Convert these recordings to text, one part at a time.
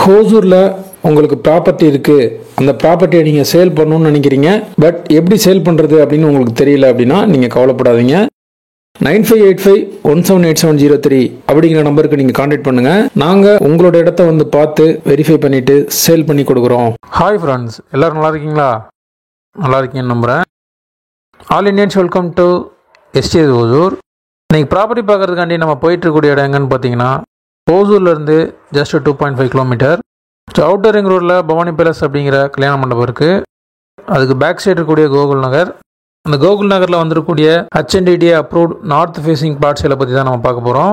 ஹோசூரில் உங்களுக்கு ப்ராப்பர்ட்டி இருக்குது, அந்த ப்ராப்பர்ட்டியை நீங்கள் சேல் பண்ணணும்னு நினைக்கிறீங்க, பட் எப்படி சேல் பண்ணுறது அப்படின்னு உங்களுக்கு தெரியல அப்படின்னா நீங்கள் கவலைப்படாதீங்க. 9585178703 அப்படிங்கிற நம்பருக்கு நீங்கள் கான்டாக்ட் பண்ணுங்கள். நாங்கள் உங்களோட இடத்த வந்து பார்த்து வெரிஃபை பண்ணிவிட்டு சேல் பண்ணி கொடுக்குறோம். ஹாய் ஃப்ரெண்ட்ஸ், எல்லோரும் நல்லா இருக்கீங்களா? நல்லா இருக்கீங்கன்னு நம்புகிறேன். All Indians welcome to estate Hosur. இன்றைக்கி ப்ராப்பர்ட்டி பார்க்குறதுக்காண்டி நம்ம போயிட்டுருக்கூடிய இடம் எங்கன்னு பார்த்தீங்கன்னா, ஹோசூர்லேருந்து just 2.5 kilometre. So outer ring ரோட்டில் பவானி பேலஸ் அப்படிங்கிற கல்யாண மண்டபம் இருக்குது. அதுக்கு பேக் சைடு இருக்கக்கூடிய கோகுல் நகர். அந்த கோகுல் நகரில் வந்துருக்கூடிய HNDDA approved north facing plot சேலை பற்றி தான் நம்ம பார்க்க போகிறோம்.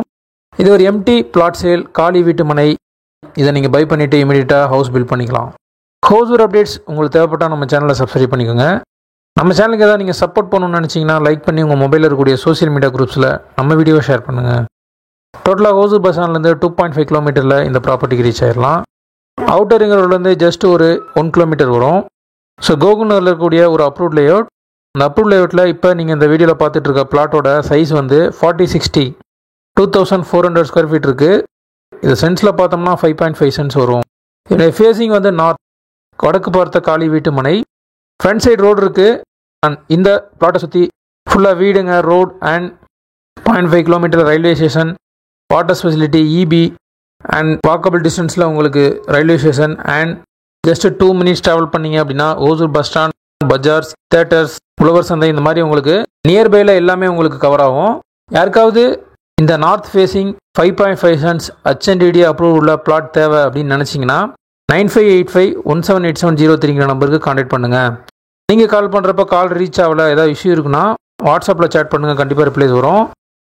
இது ஒரு எம்டி பிளாட் சேல், காலி வீட்டு மனை. இதை நீங்கள் பை பண்ணிவிட்டு இமீடியட்டாக ஹவுஸ் பில்ட் பண்ணிக்கலாம். ஹோசூர் அப்டேட்ஸ் உங்களுக்கு தேவைப்பட்டால் நம்ம சேனலை சப்ஸ்கிரைப் பண்ணிக்கோங்க. நம்ம சேனலுக்கு ஏதாவது நீங்கள் சப்போர்ட் பண்ணணும்னு நினச்சிங்கன்னா லைக் பண்ணி உங்கள் மொபைலில் இருக்கக்கூடிய சோஷியல் மீடியா குரூப்ஸில் நம்ம வீடியோ ஷேர் பண்ணுங்கள். டோட்டலாக ஹோசூர் பஸ் ஸ்டாண்ட்லேருந்து 2.5 கிலோமீட்டரில் இந்த ப்ராப்பர்ட்டிக்கு ரீச் ஆயிடலாம். அவுட்டர் ரிங் ரோட்லேருந்து ஜஸ்ட் ஒரு 1 கிலோமீட்டர் வரும். ஸோ கோகுல் நகரில் இருக்கக்கூடிய ஒரு அப்ரூவ்ட் லேஅவுட். அந்த அப்ரூவ்ட் லேஅவுட்டில் இப்போ நீங்கள் இந்த வீடியோவில் பார்த்துட்டு இருக்க பிளாட்டோட சைஸ் வந்து 40/60 2400 ஸ்கொயர் ஃபீட் இருக்குது. இது சென்ஸில் பார்த்தோம்னா 5.5 சென்ஸ் வரும். இதோடைய ஃபேஸிங் வந்து நார்த், வடக்கு பார்த்த காலி வீட்டு மனை. ஃப்ரண்ட் சைடு ரோடு இருக்குது. அண்ட் இந்த பிளாட்டை சுற்றி ஃபுல்லாக வீடுங்க, road and 0.5 kilometre railway station, water facility, EB and walkable டிஸ்டன்ஸில் உங்களுக்கு railway station. And just 2 minutes travel பண்ணிங்க அப்படின்னா Hosur bus stand, bazaars, theatres, உழவர் சந்தை, இந்த மாதிரி உங்களுக்கு நியர்பையில் எல்லாமே உங்களுக்கு கவர் ஆகும். யாருக்காவது இந்த north facing 5.5 sense HNDDA approve உள்ள பிளாட் தேவை அப்படின்னு நினச்சிங்கன்னா 9585178703 நம்பருக்கு கான்டாக்ட் பண்ணுங்கள். நீங்கள் கால் பண்ணுறப்ப கால் ரீச் ஆகல, ஏதாவது இஷ்யூ இருக்குன்னா வாட்ஸ்அப்பில் சேட் பண்ணுங்கள், கண்டிப்பாக ரிப்ளைஸ் வரும்.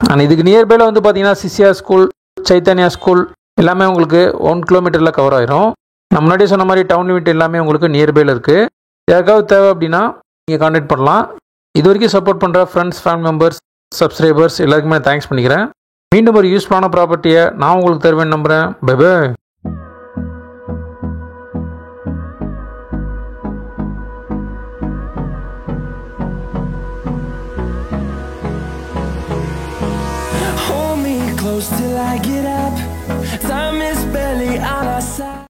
அண்ட் இதுக்கு நியர்பையில் வந்து பார்த்தீங்கன்னா சிசியா ஸ்கூல், சைத்தன்யா ஸ்கூல் எல்லாமே உங்களுக்கு 1 கிலோமீட்டரில் கவர் ஆயிரும். நான் முன்னாடியே சொன்ன மாதிரி டவுன் லிமிட் எல்லாமே உங்களுக்கு நியர்பையில் இருக்குது. யாருக்காவது தேவை அப்படின்னா நீங்கள் கான்டாக்ட் பண்ணலாம். இது வரைக்கும் சப்போர்ட் பண்ணுற ஃப்ரெண்ட்ஸ், ஃபேமிலி மெம்பர்ஸ், சப்ஸ்கிரைபர்ஸ் எல்லாருக்குமே தேங்க்ஸ் பண்ணிக்கிறேன். மீண்டும் ஒரு யூஸ்ஃபுல்லான ப்ராப்பர்ட்டியை நான் உங்களுக்கு தருவேன்னு நம்புகிறேன். Bye bye. Hold me close till I get up. Time is barely on our side.